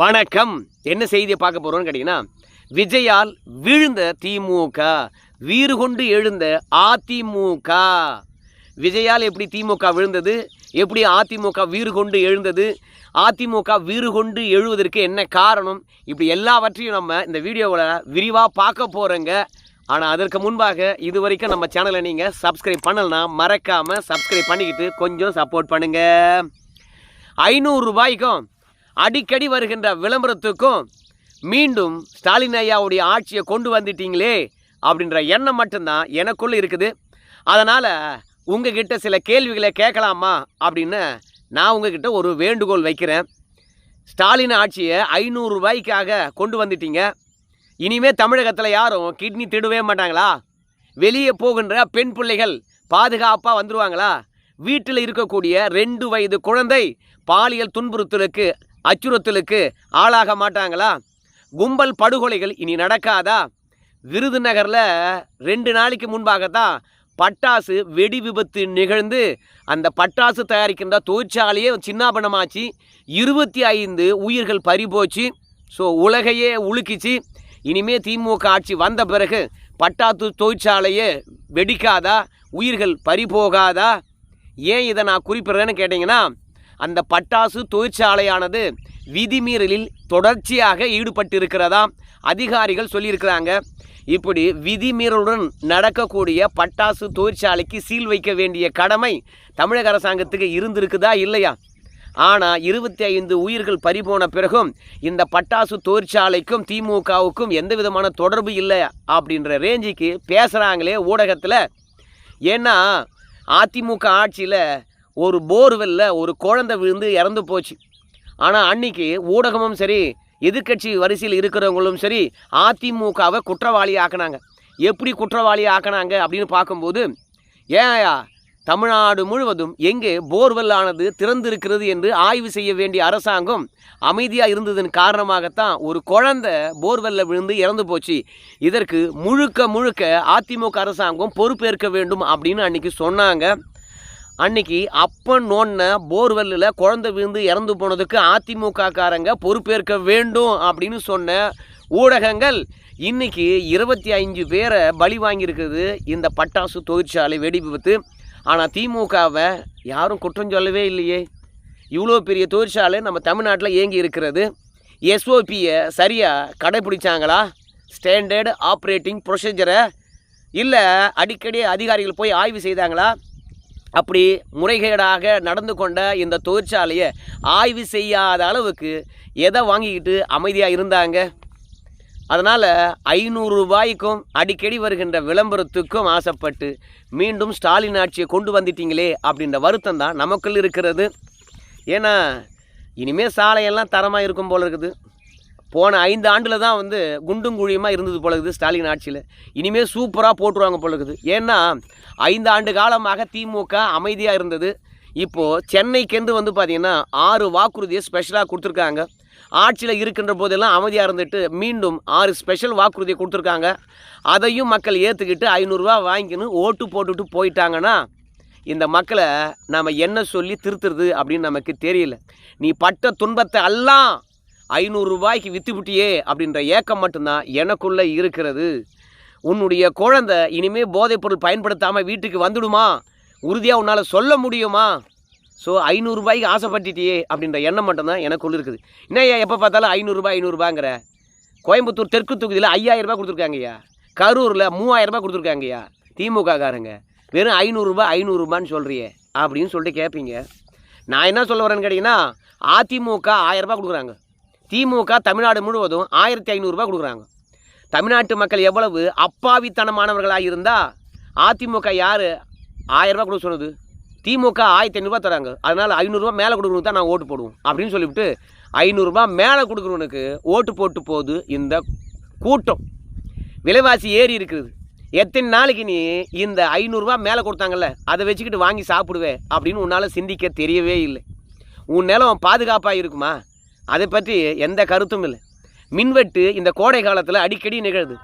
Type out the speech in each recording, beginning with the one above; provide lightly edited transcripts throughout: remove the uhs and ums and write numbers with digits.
வணக்கம். என்ன செய்தியை பார்க்க போகிறோம்னு கேட்டிங்கன்னா, விஜயால் வீழ்ந்த திமுக, வீறு கொண்டு எழுந்த அதிமுக. விஜயால் எப்படி திமுக விழுந்தது, எப்படி அதிமுக வீறு கொண்டு எழுந்தது, அதிமுக வீறு கொண்டு எழுவதற்கு என்ன காரணம், இப்படி எல்லாவற்றையும் நம்ம இந்த வீடியோவில் விரிவாக பார்க்க போகிறோங்க. ஆனால் அதற்கு முன்பாக இது வரைக்கும் நம்ம சேனலை நீங்கள் சப்ஸ்கிரைப் பண்ணலைன்னா மறக்காமல் சப்ஸ்கிரைப் பண்ணிக்கிட்டு கொஞ்சம் சப்போர்ட் பண்ணுங்கள். 500 ரூபாய்க்கும் அடிக்கடி வருகின்ற விளம்பரத்துக்கும் மீண்டும் ஸ்டாலின் ஐயாவுடைய ஆட்சியை கொண்டு வந்துட்டீங்களே அப்படின்ற எண்ணம் மட்டும்தான் எனக்குள்ளே இருக்குது. அதனால் உங்ககிட்ட சில கேள்விகளை கேட்கலாமா அப்படின்னு நான் உங்ககிட்ட ஒரு வேண்டுகோள் வைக்கிறேன். ஸ்டாலின் ஆட்சியை 500 ரூபாய்க்காக கொண்டு வந்துட்டீங்க. இனிமேல் தமிழகத்தில் யாரும் கிட்னி திடவே மாட்டாங்களா? வெளியே போகின்ற பெண் பிள்ளைகள் பாதுகாப்பாக வந்துடுவாங்களா? வீட்டில் இருக்கக்கூடிய 2 வயது குழந்தை பாலியல் துன்புறுத்தலுக்கு அச்சுறுத்தலுக்கு ஆளாக மாட்டாங்களா? கும்பல் படுகொலைகள் இனி நடக்காதா? விருதுநகரில் 2 நாளைக்கு முன்பாகத்தான் பட்டாசு வெடி விபத்து நிகழ்ந்து அந்த பட்டாசு தயாரிக்கின்ற தொழிற்சாலையே சின்னாபனமாச்சு. 25 உயிர்கள் பறிபோச்சு. ஸோ உலகையே உலுக்கிச்சு. இனிமே திமுக ஆட்சி வந்த பிறகு பட்டாசு தொழிற்சாலையே வெடிக்காதா? உயிர்கள் பறிபோகாதா? ஏன் இதை நான் குறிப்பிட்றேன்னு கேட்டிங்கன்னா, அந்த பட்டாசு தொழிற்சாலையானது விதிமீறலில் தொடர்ச்சியாக ஈடுபட்டு இருக்கிறதா அதிகாரிகள் சொல்லியிருக்கிறாங்க. இப்படி விதிமீறலுடன் நடக்கக்கூடிய பட்டாசு தொழிற்சாலைக்கு சீல் வைக்க வேண்டிய கடமை தமிழக அரசாங்கத்துக்கு இருந்திருக்குதா இல்லையா? ஆனால் 25 உயிர்கள் பறிபோன பிறகும் இந்த பட்டாசு தொழிற்சாலைக்கும் திமுகவுக்கும் எந்த விதமான தொடர்பு இல்லை அப்படின்ற ரேஞ்சுக்கு பேசுகிறாங்களே ஊடகத்தில். ஏன்னா அதிமுக ஆட்சியில் ஒரு போர்வெல்ல ஒரு குழந்தை விழுந்து இறந்து போச்சு. ஆனால் அன்னைக்கு ஊடகமும் சரி, எதிர்கட்சி வரிசையில் இருக்கிறவங்களும் சரி, அதிமுகவை குற்றவாளி ஆக்கினாங்க. எப்படி குற்றவாளி ஆக்கினாங்க அப்படின்னு பார்க்கும்போது, ஏயா தமிழ்நாடு முழுவதும் எங்கே போர்வெல்லானது திறந்திருக்கிறது என்று ஆய்வு செய்ய வேண்டிய அரசாங்கம் அமைதியாக இருந்ததன் காரணமாகத்தான் ஒரு குழந்தை போர்வெல்ல விழுந்து இறந்து போச்சு. இதற்கு முழுக்க அதிமுக அரசாங்கம் பொறுப்பேற்க வேண்டும் அப்படின்னு அன்றைக்கி சொன்னாங்க. அன்னைக்கு அப்பன் நோன்ன போர்வெல்லில் குழந்தை விழுந்து இறந்து போனதுக்கு அதிமுக காரங்க பொறுப்பேற்க வேண்டும் அப்படின்னு சொன்ன ஊடகங்கள் இன்னைக்கு 25 பேரை பலி வாங்கியிருக்குது இந்த பட்டாசு தொழிற்சாலை வெடி விபத்து. ஆனால் திமுகவை யாரும் குற்றம் சொல்லவே இல்லையே. இவ்வளோ பெரிய தொழிற்சாலை நம்ம தமிழ்நாட்டில் இயங்கி இருக்கிறது. எஸ்ஓபியை சரியாக கடைப்பிடிச்சாங்களா? ஸ்டாண்டர்ட் ஆப்ரேட்டிங் ப்ரொசீஜரை இல்லை அடிக்கடி அதிகாரிகள் போய் ஆய்வு செய்தாங்களா? அப்படி முறைகேடாக நடந்து கொண்ட இந்த தொழிற்சாலையை ஆய்வு செய்யாத அளவுக்கு எதை வாங்கிக்கிட்டு அமைதியாக இருந்தாங்க? அதனால் 500 ரூபாய்க்கும் அடிக்கடி வருகின்ற விளம்பரத்துக்கும் ஆசைப்பட்டு மீண்டும் ஸ்டாலின் ஆட்சியை கொண்டு வந்துட்டீங்களே அப்படின்ற வருத்தம் தான் நமக்குள் இருக்கிறது. ஏன்னா இனிமேல் சாலையெல்லாம் தரமாக இருக்கும் போல் இருக்குது. போன 5 ஆண்டில் தான் குண்டும் குழியுமாக இருந்தது போல இருக்குது ஸ்டாலின் ஆட்சியில். இனிமேல் சூப்பராக போட்டுருவாங்க போல இருக்குது. ஏன்னா 5 ஆண்டு காலமாக திமுக அமைதியாக இருந்தது. இப்போது சென்னைக்கென்று பார்த்திங்கன்னா 6 வாக்குறுதியை ஸ்பெஷலாக கொடுத்துருக்காங்க. ஆட்சியில் இருக்கின்ற போதெல்லாம் அமைதியாக இருந்துட்டு மீண்டும் 6 ஸ்பெஷல் வாக்குறுதியை கொடுத்துருக்காங்க. அதையும் மக்கள் ஏற்றுக்கிட்டு 500 ரூபா வாங்கிக்கணும் ஓட்டு போட்டுட்டு போயிட்டாங்கன்னா இந்த மக்களை நாம் என்ன சொல்லி திருத்துறது அப்படின்னு நமக்கு தெரியல. நீ பட்ட துன்பத்தை எல்லாம் 500 ரூபாய்க்கு விற்றுவிட்டியே அப்படின்ற ஏக்கம் மட்டும்தான் எனக்குள்ளே இருக்கிறது. உன்னுடைய குழந்தை இனிமேல் போதைப்பொருள் பயன்படுத்தாமல் வீட்டுக்கு வந்துடுமா? உறுதியாக உன்னால் சொல்ல முடியுமா? ஸோ 500 ரூபாய்க்கு ஆசைப்பட்டுட்டியே அப்படின்ற எண்ணம் மட்டும்தான் எனக்குள்ளே இருக்குது. என்னையா எப்போ பார்த்தாலும் 500 ரூபாய் 500 ரூபாங்கிற? கோயம்புத்தூர் தெற்கு தொகுதியில் 5000 ரூபாய் கொடுத்துருக்காங்கய்யா. கரூரில் 3000 ரூபாய் கொடுத்துருக்காங்கய்யா. திமுக காரங்க வெறும் 500 ரூபாய் 500 ரூபான்னு சொல்கிறியே அப்படின்னு சொல்லிட்டு கேட்பீங்க. நான் என்ன சொல்ல வரேன்னு கேட்டிங்கன்னா, அதிமுக 1000 ரூபாய் கொடுக்குறாங்க. திமுக தமிழ்நாடு முழுவதும் 1500 ரூபாய் கொடுக்குறாங்க. தமிழ்நாட்டு மக்கள் எவ்வளவு அப்பாவித்தனமானவர்களாக இருந்தால் அதிமுக யார் 1000 ரூபாய் கொடுக்க சொன்னது? திமுக 1500 ரூபாய் தராங்க. அதனால் 500 ரூபாய் மேலே கொடுக்குறவங்க தான் நான் ஓட்டு போடுவோம் அப்படின்னு சொல்லிவிட்டு 500 ரூபாய் மேலே கொடுக்குறவனுக்கு ஓட்டு போட்டு போகுது இந்த கூட்டம். விலைவாசி ஏறி இருக்குது. எத்தனை நாளைக்கு நீ இந்த 500 ரூபாய் மேலே கொடுத்தாங்கல்ல அதை வச்சுக்கிட்டு வாங்கி சாப்பிடுவேன் அப்படின்னு உன்னால் சிந்திக்க தெரியவே இல்லை. உன் நிலம் பாதுகாப்பாக இருக்குமா? அதை பற்றி எந்த கருத்தும் இல்லை. மின்வெட்டு இந்த கோடை காலத்தில் அடிக்கடி நிகழுது.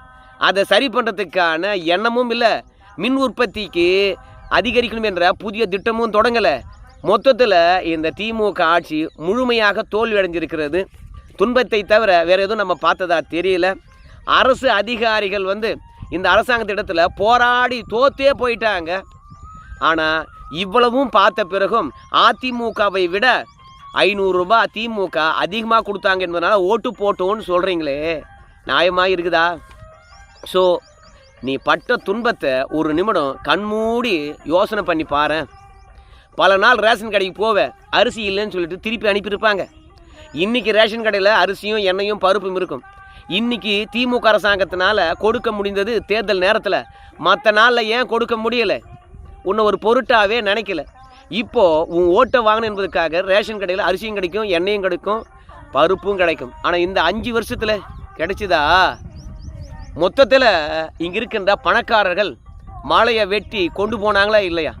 அதை சரி பண்ணுறதுக்கான எண்ணமும் இல்லை. மின் உற்பத்திக்கு அதிகரிக்கணும் என்ற புதிய திட்டமும் தொடங்கலை. மொத்தத்தில் இந்த திமுக ஆட்சி முழுமையாக தோல்வி அடைஞ்சிருக்கிறது. துன்பத்தை தவிர வேறு எதுவும் நம்ம பார்த்ததா தெரியல. அரசு அதிகாரிகள் இந்த அரசாங்கத்திடத்தில் போராடி தோத்தே போயிட்டாங்க. ஆனால் இவ்வளவும் பார்த்த பிறகும் அதிமுகவை விட 500 ரூபாய் திமுக அதிகமாக கொடுத்தாங்க என்பதனால ஓட்டு போட்டோன்னு சொல்கிறீங்களே, நியாயமாக இருக்குதா? ஸோ நீ பட்ட துன்பத்தை ஒரு நிமிடம் கண்மூடி யோசனை பண்ணி பாரு. பல நாள் ரேஷன் கடைக்கு போவேன், அரிசி இல்லைன்னு சொல்லிட்டு திருப்பி அனுப்பியிருப்பாங்க. இன்றைக்கி ரேஷன் கடையில் அரிசியும் எண்ணெயும் பருப்பும் இருக்கும். இன்றைக்கி திமுக அரசாங்கத்தினால் கொடுக்க முடிந்தது தேர்தல் நேரத்தில், மற்ற நாளில் ஏன் கொடுக்க முடியலை? உன்னை ஒரு பொருட்டாகவே நினைக்கல. இப்போது உன் ஓட்டை வாங்கணும் என்பதுக்காக ரேஷன் கடையில் அரிசியும் கிடைக்கும், எண்ணெயும் கிடைக்கும், பருப்பும் கிடைக்கும். ஆனால் இந்த 5 வருஷத்தில் கிடைச்சிதா? மொத்தத்தில் இங்கே இருக்கின்ற பணக்காரர்கள் மலையை வெட்டி கொண்டு போனாங்களா இல்லையா?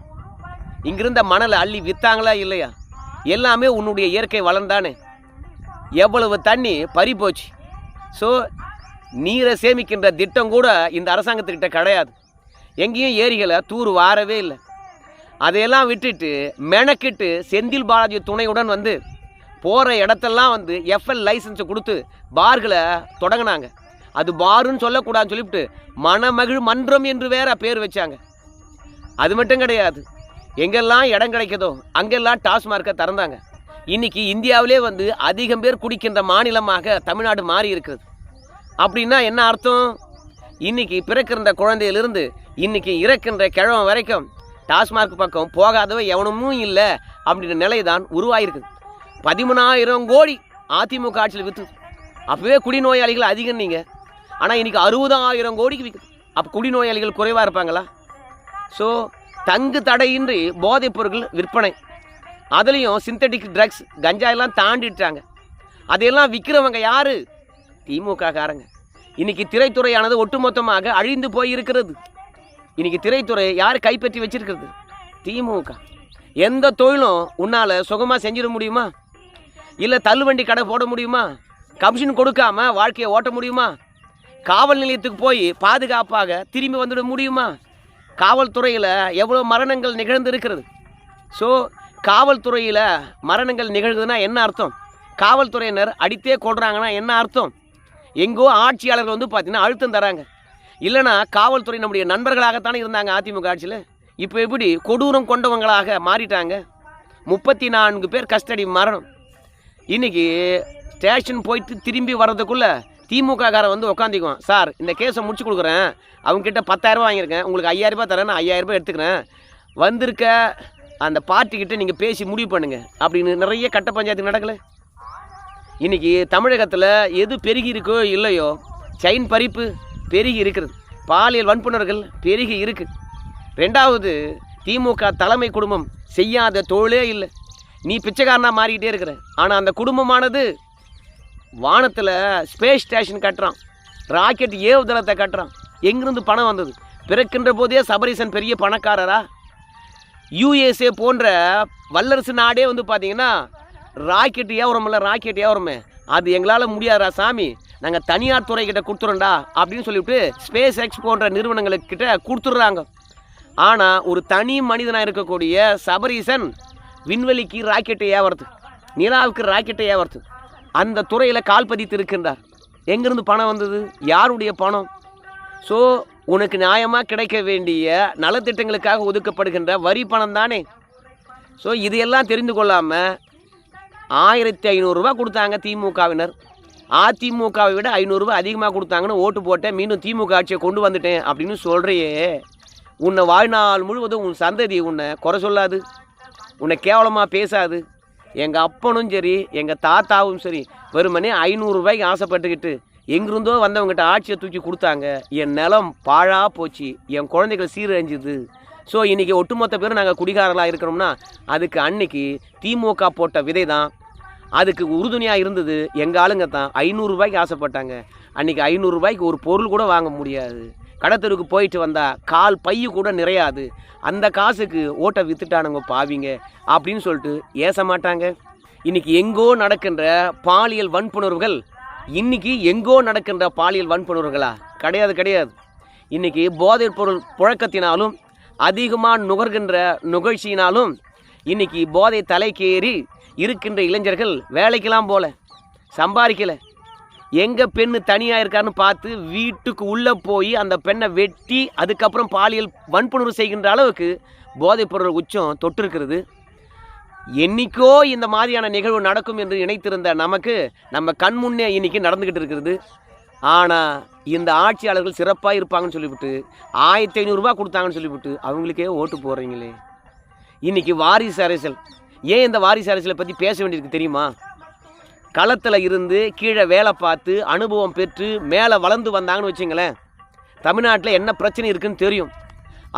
இங்கிருந்த மணலை அள்ளி விற்றாங்களா இல்லையா? எல்லாமே உன்னுடைய இயற்கை வளர்ந்தானே. எவ்வளவு தண்ணி பறி போச்சு. ஸோ நீரை சேமிக்கின்ற திட்டம் கூட இந்த அரசாங்கத்துக்கிட்ட கிடையாது. எங்கேயும் ஏரிகளை தூர் வாரவே இல்லை. அதையெல்லாம் விட்டுட்டு மெனக்கிட்டு செந்தில் பாலாஜி துணையுடன் போகிற இடத்தெல்லாம் எஃப்எல் லைசன்ஸை கொடுத்து பார்களை தொடங்கினாங்க. அது பாருன்னு சொல்லக்கூடாதுன்னு சொல்லிவிட்டு மணமகிழ் மன்றம் என்று வேற பேர் வச்சாங்க. அது மட்டும் கிடையாது, எங்கெல்லாம் இடம் கிடைக்குதோ அங்கெல்லாம் டாஸ்மார்க்கை திறந்தாங்க. இன்றைக்கி இந்தியாவிலே அதிகம் பேர் குடிக்கின்ற மாநிலமாக தமிழ்நாடு மாறி இருக்குது. அப்படின்னா என்ன அர்த்தம்? இன்றைக்கி பிறக்கின்ற குழந்தையிலிருந்து இன்றைக்கி இறக்கின்ற கிழவன் வரைக்கும் டாஸ்மார்க் பக்கம் போகாதவ எவனுமும் இல்லை அப்படின்ற நிலை தான் உருவாகிருக்குது. 13,000 கோடி அதிமுக ஆட்சியில் விற்று. அப்போவே குடிநோயாளிகள் அதிகம் நீங்கள். ஆனால் இன்றைக்கி 60,000 கோடிக்கு விற்குது. அப்போ குடிநோயாளிகள் குறைவாக இருப்பாங்களா? ஸோ தங்கு தடையின்றி போதைப் பொருட்கள் விற்பனை, அதுலேயும் சிந்தட்டிக் ட்ரக்ஸ் கஞ்சாயெல்லாம் தாண்டிட்டாங்க. அதையெல்லாம் விற்கிறவங்க யார்? திமுக காரங்க. இன்றைக்கி திரைத்துறையானது ஒட்டுமொத்தமாக அழிந்து போய் இருக்கிறது. இன்றைக்கி திரைத்துறை யார் கைப்பற்றி வச்சிருக்கிறது? திமுக. எந்த தொழிலும் உன்னால் சுகமாக செஞ்சிட முடியுமா? இல்லை தள்ளுவண்டி கடை போட முடியுமா? கமிஷன் கொடுக்காம வாழ்க்கையை ஓட்ட முடியுமா? காவல் நிலையத்துக்கு போய் பாதுகாப்பாக திரும்பி வந்துட முடியுமா? காவல்துறையில் எவ்வளோ மரணங்கள் நிகழ்ந்து இருக்கிறது. ஸோ காவல்துறையில் மரணங்கள் நிகழ்குதுன்னா என்ன அர்த்தம்? காவல்துறையினர் அடித்தே கொள்கிறாங்கன்னா என்ன அர்த்தம்? எங்கோ ஆட்சியாளர்கள் பார்த்திங்கன்னா அழுத்தம் தராங்க. இல்லைனா காவல்துறை நம்முடைய நண்பர்களாகத்தானே இருந்தாங்க அதிமுக ஆட்சியில். இப்போ எப்படி கொடூரம் கொண்டவங்களாக மாறிட்டாங்க. 34 பேர் கஸ்டடி மரணம். இன்றைக்கி ஸ்டேஷன் போயிட்டு திரும்பி வர்றதுக்குள்ளே திமுக காரன் உட்காந்துக்குவான். சார் இந்த கேஸை முடிச்சு கொடுக்குறேன், அவங்ககிட்ட 10,000 வாங்கியிருக்கேன், உங்களுக்கு 5,000 ரூபாய் தரேன், நான் 5,000 ரூபாய் எடுத்துக்கிறேன், வந்திருக்க அந்த பார்ட்டிக்கிட்ட நீங்கள் பேசி முடிவு பண்ணுங்கள் அப்படின்னு நிறைய கட்ட பஞ்சாயத்து நடக்கலை. இன்றைக்கி தமிழகத்தில் எது பெருகி இருக்கோ இல்லையோ, செயின் பறிப்பு பெருகி இருக்கிறது, பாலியல் வன்புணர்கள் பெருகி இருக்குது. 2வது, திமுக தலைமை குடும்பம் செய்யாத தொழிலே இல்லை. நீ பிச்சைக்காரனாக மாறிக்கிட்டே இருக்கிற. ஆனால் அந்த குடும்பமானது வானத்தில் ஸ்பேஸ் ஸ்டேஷன் கட்டுறான், ராக்கெட் ஏவுதளத்தை கட்டுறான். எங்கிருந்து பணம் வந்தது? பிறக்கின்ற போதே சபரீசன் பெரிய பணக்காரரா? யூஎஸ்ஏ போன்ற வல்லரசு நாடே பார்த்திங்கன்னா ராக்கெட் ஏவுறமே, அது எங்களால் முடியாதா சாமி, நாங்கள் தனியார் துறைக்கிட்ட கொடுத்துறோண்டா அப்படின்னு சொல்லிவிட்டு ஸ்பேஸ் எக்ஸ் போன்ற நிறுவனங்களுக்கிட்ட கொடுத்துட்றாங்க. ஆனால் ஒரு தனி மனிதனாக இருக்கக்கூடிய சபரீசன் விண்வெளிக்கு ராக்கெட்டை ஏவறது, நிலாவுக்கு ராக்கெட்டை ஏவறது, அந்த துறையில் கால் பதித்து இருக்கின்றார். எங்கேருந்து பணம் வந்தது? யாருடைய பணம்? ஸோ உனக்கு நியாயமாக கிடைக்க வேண்டிய நலத்திட்டங்களுக்காக ஒதுக்கப்படுகின்ற வரி பணம் தானே. ஸோ இதையெல்லாம் தெரிந்து கொள்ளாமல் 1,500 ரூபா கொடுத்தாங்க திமுகவினர், அதிமுகவை விட 500 ரூபாய் அதிகமாக கொடுத்தாங்கன்னு ஓட்டு போட்டேன், மீண்டும் திமுக ஆட்சியை கொண்டு வந்துட்டேன் அப்படின்னு சொல்கிறியே. உன்னை வாழ்நாள் முழுவதும் உன் சந்ததி உன்னை குறை சொல்லாது, உன்னை கேவலமாக பேசாது. எங்கள் அப்பனும் சரி எங்கள் தாத்தாவும் சரி வெறுமனே 500 ரூபாய்க்கு ஆசைப்பட்டுக்கிட்டு எங்கிருந்தோ வந்தவங்ககிட்ட ஆட்சியை தூக்கி கொடுத்தாங்க. என் நிலம் பாழாக போச்சு, என் குழந்தைகள் சீரழிஞ்சுது. ஸோ இன்றைக்கி ஒட்டுமொத்த பேரும் நாங்கள் குடிகாரர்களாக இருக்கிறோம்னா அதுக்கு அன்னைக்கு திமுக போட்ட விதை தான். அதுக்கு உறுதுணையாக இருந்தது எங்கள் ஆளுங்க தான். 500 ரூபாய்க்கு ஆசைப்பட்டாங்க. அன்றைக்கி 500 ரூபாய்க்கு ஒரு பொருள் கூட வாங்க முடியாது. கடத்தருக்கு போயிட்டு வந்தால் கால் பையு கூட நிறையாது. அந்த காசுக்கு ஓட்டை வித்துட்டானுங்க பாவிங்க அப்படின்னு சொல்லிட்டு ஏச மாட்டாங்க. இன்றைக்கி எங்கோ நடக்கின்ற பாலியல் வன்புணர்வுகள் இன்றைக்கி எங்கோ நடக்கின்ற பாலியல் வன்புணர்வுகளா? கிடையாது. இன்றைக்கி போதைப் பொருள் புழக்கத்தினாலும் அதிகமாக நுகர்கின்ற நிகழ்ச்சியினாலும் இன்றைக்கி போதை தலைக்கேறி இருக்கின்ற இளைஞர்கள் வேலைக்கெல்லாம் போல, சம்பாதிக்கலை. எங்கே பெண்ணு தனியாக இருக்கான்னு பார்த்து வீட்டுக்கு உள்ளே போய் அந்த பெண்ணை வெட்டி அதுக்கப்புறம் பாலியல் வன்புணர்வு செய்கின்ற அளவுக்கு போதைப்பொருள் உச்சம் தொட்டு இருக்கிறது. என்னைக்கோ இந்த மாதிரியான நிகழ்வு நடக்கும் என்று நினைத்திருந்த நமக்கு நம்ம கண் முன்னே இன்றைக்கி நடந்துக்கிட்டு இருக்கிறது. ஆனால் இந்த ஆட்சியாளர்கள் சிறப்பாக இருப்பாங்கன்னு சொல்லிவிட்டு 1500 ரூபா கொடுத்தாங்கன்னு சொல்லிவிட்டு அவங்களுக்கே ஓட்டு போடுறீங்களே. இன்றைக்கி வாரிசு அரசியல். ஏன் இந்த வாரிசு அரசியலை பற்றி பேச வேண்டியிருக்கு தெரியுமா? களத்தில் இருந்து கீழே வேலை பார்த்து அனுபவம் பெற்று மேலே வளர்ந்து வந்தாங்கன்னு வச்சுங்களேன், தமிழ்நாட்டில் என்ன பிரச்சனை இருக்குதுன்னு தெரியும்.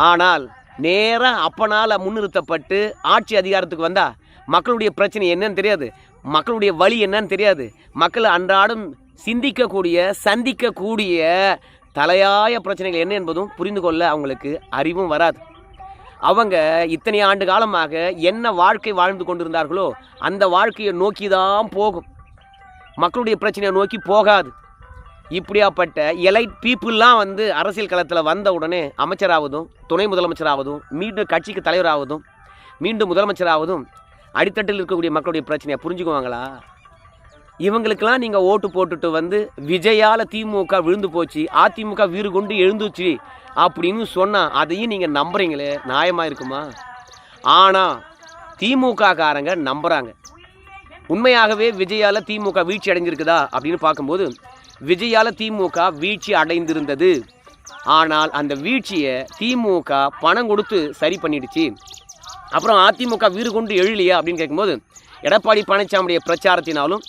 ஆனால் நேராக அப்பனால் முன்னிறுத்தப்பட்டு ஆட்சி அதிகாரத்துக்கு வந்தால் மக்களுடைய பிரச்சனை என்னன்னு தெரியாது, மக்களுடைய வழி என்னன்னு தெரியாது. மக்கள் அன்றாடம் சிந்திக்கக்கூடிய சந்திக்கக்கூடிய தலையாய பிரச்சனைகள் என்ன என்பதும் புரிந்து கொள்ள அவங்களுக்கு அறிவும் வராது. அவங்க இத்தனை ஆண்டு காலமாக என்ன வாழ்க்கை வாழ்ந்து கொண்டிருந்தார்களோ அந்த வாழ்க்கையை நோக்கி தான் போகும், மக்களுடைய பிரச்சனையை நோக்கி போகாது. இப்படியாப்பட்ட எலைட் பீப்புளெலாம் அரசியல் களத்தில் வந்த உடனே அமைச்சராவதும் துணை முதலமைச்சராவதும் மீண்டும் கட்சிக்கு தலைவராவதும் மீண்டும் முதலமைச்சராவதும் அடித்தட்டில் இருக்கக்கூடிய மக்களுடைய பிரச்சனையை புரிஞ்சுக்குவாங்களா? இவங்களுக்கெல்லாம் நீங்கள் ஓட்டு போட்டுட்டு விஜயால் திமுக விழுந்து போச்சு, அதிமுக வீறு கொண்டு எழுந்துச்சு அப்படின்னு சொன்னால் அதையும் நீங்கள் நம்புறீங்களே, நியாயமாக இருக்குமா? ஆனால் திமுக காரங்க நம்புகிறாங்க. உண்மையாகவே விஜயால் திமுக வீழ்ச்சி அடைஞ்சிருக்குதா அப்படின்னு பார்க்கும்போது விஜயால் திமுக வீழ்ச்சி அடைந்திருந்தது. ஆனால் அந்த வீழ்ச்சியை திமுக பணம் கொடுத்து சரி பண்ணிடுச்சு. அப்புறம் அதிமுக வீறு கொண்டு எழலையா அப்படின்னு கேட்கும்போது எடப்பாடி பழனிசாமியுடைய பிரச்சாரத்தினாலும்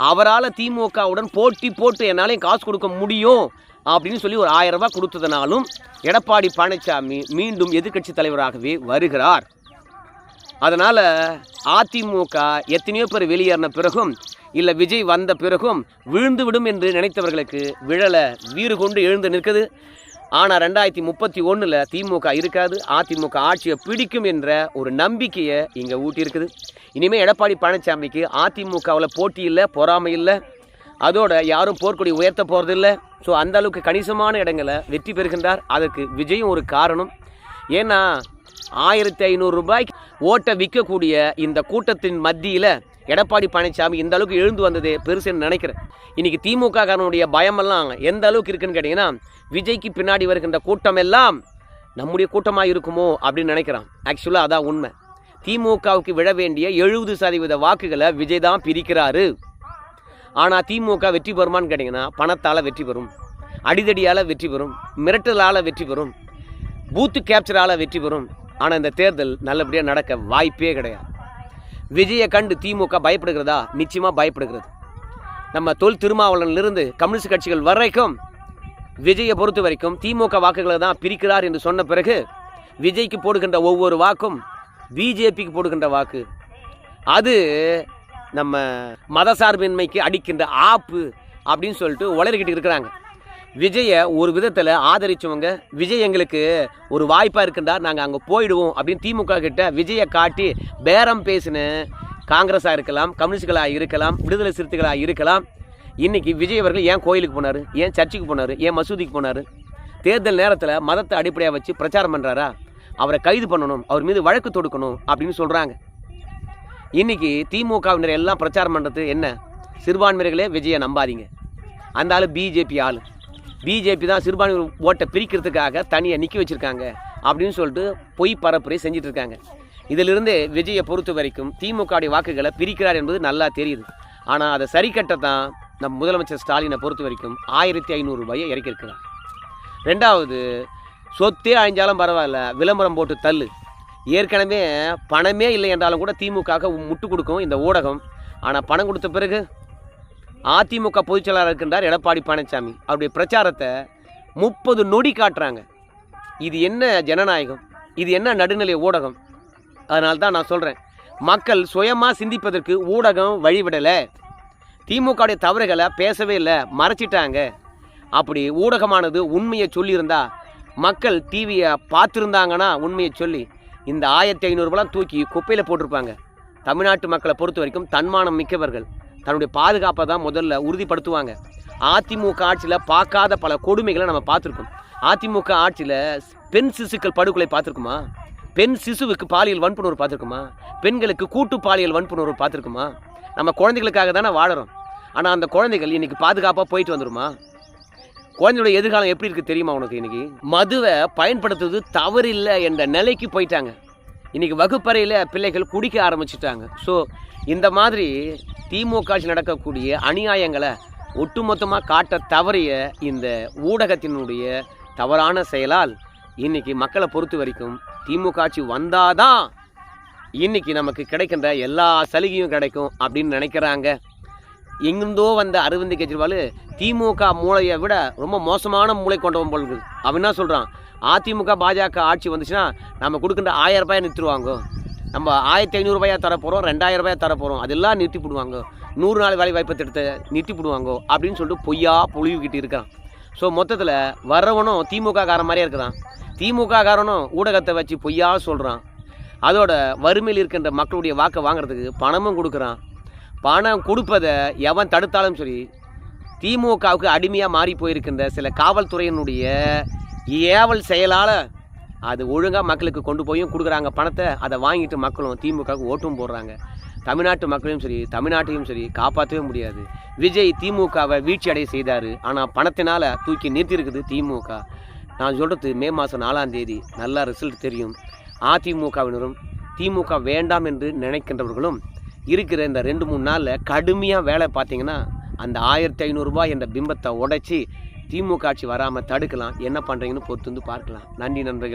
அவரால் திமுகவுடன் போட்டி போட்டு என்னாலையும் காசு கொடுக்க முடியும் அப்படின்னு சொல்லி ஒரு 1000 ரூபாய் கொடுத்ததுனாலும் எடப்பாடி பழனிசாமி மீண்டும் எதிர்க்கட்சி தலைவராகவே வருகிறார். அதனால் அதிமுக எத்தனையோ பேர் வெளியேறின பிறகும் இல்லை விஜய் வந்த பிறகும் விழுந்து விடும் என்று நினைத்தவர்களுக்கு விழலை, வீறு கொண்டு எழுந்து நிற்குது. ஆனால் 2031 திமுக இருக்காது, அதிமுக ஆட்சியை பிடிக்கும் என்ற ஒரு நம்பிக்கையை இங்கே ஊட்டியிருக்குது. இனிமேல் எடப்பாடி பழனிசாமிக்கு அதிமுகவில் போட்டி இல்லை, பொறாமை இல்லை, அதோட யாரும் போர்க்கொடி உயர்த்த போகிறதில்லை. ஸோ அந்த அளவுக்கு கணிசமான இடங்களை வெற்றி பெறுகின்றார். அதற்கு விஜயும் ஒரு காரணம். ஏன்னா 1500 ரூபாய்க்கு ஓட்டை விற்கக்கூடிய இந்த கூட்டத்தின் மத்தியில் எடப்பாடி பழனிசாமி இந்த அளவுக்கு எழுந்து வந்ததே பெருசுன்னு நினைக்கிறேன். இன்றைக்கி திமுக காரனுடைய பயமெல்லாம் எந்த அளவுக்கு இருக்குன்னு கேட்டிங்கன்னா, விஜய்க்கு பின்னாடி வருகின்ற கூட்டம் எல்லாம் நம்முடைய கூட்டமாக இருக்குமோ அப்படின்னு நினைக்கிறான். ஆக்சுவலாக அதான் உண்மை. திமுகவுக்கு விழ வேண்டிய 70% வாக்குகளை விஜய் தான் பிரிக்கிறாரு. ஆனால் திமுக வெற்றி பெறுமான்னு கேட்டிங்கன்னா பணத்தால் வெற்றி பெறும், அடிதடியால் வெற்றி பெறும், மிரட்டலால் வெற்றி பெறும், பூத்து கேப்சரால் வெற்றி பெறும். ஆனால் இந்த தேர்தல் நல்லபடியாக நடக்க வாய்ப்பே கிடையாது. விஜயை கண்டு திமுக பயப்படுகிறதா? நிச்சயமாக பயப்படுகிறது. நம்ம தொல் திருமாவளவனிலிருந்து கம்யூனிஸ்ட் கட்சிகள் வரைக்கும் விஜயை பொறுத்த வரைக்கும் திமுக வாக்குகளை தான் பிரிக்கிறார் என்று சொன்ன பிறகு விஜய்க்கு போடுகின்ற ஒவ்வொரு வாக்கும் பிஜேபிக்கு போடுகின்ற வாக்கு. அது நம்ம மதசார்பின்மைக்கு அடிக்கின்ற ஆப்பு அப்படின்னு சொல்லிட்டு உளறிக்கிட்டு இருக்கிறாங்க. விஜயை ஒரு விதத்தில் ஆதரித்தவங்க விஜய் எங்களுக்கு ஒரு வாய்ப்பாக இருக்குண்டா நாங்கள் அங்கே போயிடுவோம் அப்படின்னு திமுக கிட்ட விஜயை காட்டி பேரம் பேசின காங்கிரஸாக இருக்கலாம், கம்யூனிஸ்டுகளாக இருக்கலாம், விடுதலை சிறுத்தைகளாக இருக்கலாம். இன்றைக்கி விஜய் அவர்கள் ஏன் கோயிலுக்கு போனார், ஏன் சர்ச்சுக்கு போனார், ஏன் மசூதிக்கு போனார்? தேர்தல் நேரத்தில் மதத்தை அடிப்படையாக வச்சு பிரச்சாரம் பண்ணுறாரா? அவரை கைது பண்ணணும், அவர் மீது வழக்கு தொடுக்கணும் அப்படின்னு சொல்கிறாங்க. இன்றைக்கி திமுகவினர் எல்லாம் பிரச்சாரம் பண்ணுறது என்ன? சிறுபான்மையர்களே விஜயை நம்பாதீங்க, அந்த ஆள் பிஜேபி ஆள், பிஜேபி தான் சிறுபான்மை ஓட்டை பிரிக்கிறதுக்காக தனியாக நிற்க வச்சுருக்காங்க அப்படின்னு சொல்லிட்டு பொய் பரப்புரை செஞ்சிட்ருக்காங்க. இதிலிருந்து விஜயை பொறுத்த வரைக்கும் திமுகவுடைய வாக்குகளை பிரிக்கிறார் என்பது நல்லா தெரியுது. ஆனால் அதை சரி கட்டத்தான் நம் முதலமைச்சர் ஸ்டாலினை பொறுத்த வரைக்கும் 1500 ரூபாயை இறக்கியிருக்கிறார். ரெண்டாவது, சொத்தே அழிஞ்சாலும் பரவாயில்ல, விளம்பரம் போட்டு தள்ளு. ஏற்கனவே பணமே இல்லை என்றாலும் கூட திமுக முட்டு கொடுக்கும் இந்த ஊடகம். ஆனால் பணம் கொடுத்த பிறகு அதிமுக பொதுச்செயலாளர் இருக்கின்றார் எடப்பாடி பழனிசாமி, அவருடைய பிரச்சாரத்தை 30 நொடி காட்டுறாங்க. இது என்ன ஜனநாயகம்? இது என்ன நடுநிலை ஊடகம்? அதனால தான் நான் சொல்கிறேன், மக்கள் சுயமாக சிந்திப்பதற்கு ஊடகம் வழிவிடலை. திமுகவுடைய தவறுகளை பேசவே இல்லை, மறைச்சிட்டாங்க. அப்படி ஊடகமானது உண்மையை சொல்லியிருந்தா, மக்கள் டிவியை பார்த்துருந்தாங்கன்னா உண்மையை சொல்லி இந்த 1500 ரூபாய் தூக்கி குப்பையில் போட்டிருப்பாங்க. தமிழ்நாட்டு மக்களை பொறுத்த வரைக்கும் தன்மானம் மிக்கவர்கள், தன்னுடைய பாதுகாப்பை தான் முதல்ல உறுதிப்படுத்துவாங்க. அதிமுக ஆட்சியில் பார்க்காத பல கொடுமைகளை நம்ம பார்த்துருக்கோம். அதிமுக ஆட்சியில் பெண் சிசுக்கள் படுகொலை பார்த்துருக்குமா? பெண் சிசுவுக்கு பாலியல் வன்புணர்வு பார்த்துருக்குமா? பெண்களுக்கு கூட்டு பாலியல் வன்புணர்வு பார்த்துருக்குமா? நம்ம குழந்தைகளுக்காக தானே வாழறோம். ஆனால் அந்த குழந்தைகள் இன்றைக்கி பாதுகாப்பாக போயிட்டு வந்துடுமா? குழந்தையோட எதிர்காலம் எப்படி இருக்குது தெரியுமா உனக்கு? இன்றைக்கி மதுவை பயன்படுத்துவது தவறில்லை என்ற நிலைக்கு போயிட்டாங்க. இன்றைக்கி வகுப்பறையில் பிள்ளைகள் குடிக்க ஆரம்பிச்சிட்டாங்க. ஸோ இந்த மாதிரி திமுக ஆட்சி நடக்கக்கூடிய அநியாயங்களை ஒட்டுமொத்தமாக காட்ட தவறிய இந்த ஊடகத்தினுடைய தவறான செயலால் இன்றைக்கி மக்களை பொறுத்த வரைக்கும் திமுக ஆட்சி வந்தாதான் இன்றைக்கி நமக்கு கிடைக்கின்ற எல்லா சலுகையும் கிடைக்கும் அப்படின்னு நினைக்கிறாங்க. எங்கிருந்தோ வந்த அரவிந்த் கெஜ்ரிவால் திமுக மூளையை விட ரொம்ப மோசமான மூளை கொண்டவன் போல் இருக்குது. அவன் என்ன சொல்கிறான், அதிமுக பாஜக ஆட்சி வந்துச்சுன்னா நம்ம கொடுக்குற 1000 ரூபாயை நிறுத்திடுவாங்க, நம்ம 1500 ரூபாயா தரப்போகிறோம், 2000 ரூபாயா தரப்போகிறோம், அதெல்லாம் நிறுத்தி போடுவாங்க, 100 நாள் வேலை வாய்ப்பு திட்டத்தை நிறுத்தி போடுவாங்க அப்படின்னு சொல்லிட்டு பொய்யா பொழிவுக்கிட்டு இருக்கிறான். ஸோ மொத்தத்தில் வர்றவனும் திமுக காரன் மாதிரியே இருக்கிறான். திமுக காரனும் ஊடகத்தை வச்சு பொய்யா சொல்கிறான். அதோட வறுமையில் இருக்கின்ற மக்களுடைய வாக்கை வாங்குறதுக்கு பணமும் கொடுக்குறான். பணம் கொடுப்பதை எவன் தடுத்தாலும் சரி, திமுகவுக்கு அடிமையாக மாறி போயிருக்கின்ற சில காவல்துறையினுடைய ஏவல் செயலால் அது ஒழுங்காக மக்களுக்கு கொண்டு போயும் கொடுக்குறாங்க பணத்தை. அதை வாங்கிட்டு மக்களும் திமுகவுக்கு ஓட்டும் போடுறாங்க. தமிழ்நாட்டு மக்களையும் சரி தமிழ்நாட்டையும் சரி காப்பாற்றவே முடியாது. விஜய் திமுகவை வீழ்ச்சி அடைய செய்தார். ஆனால் பணத்தினால் தூக்கி நிறுத்தியிருக்குது திமுக. நான் சொல்கிறது மே மாதம் 4ஆம் தேதி நல்லா ரிசல்ட் தெரியும். அதிமுகவினரும் திமுக வேண்டாம் என்று நினைக்கின்றவர்களும் இருக்கிற இந்த 2-3 நாளில் கடுமையாக வேலை பார்த்தீங்கன்னா அந்த 1500 ரூபாய் என்ற பிம்பத்தை உடைச்சி திமுக ஆட்சி வராமல் தடுக்கலாம். என்ன பண்ணுறீங்கன்னு பொறுத்து வந்து பார்க்கலாம். நன்றி நண்பர்களே.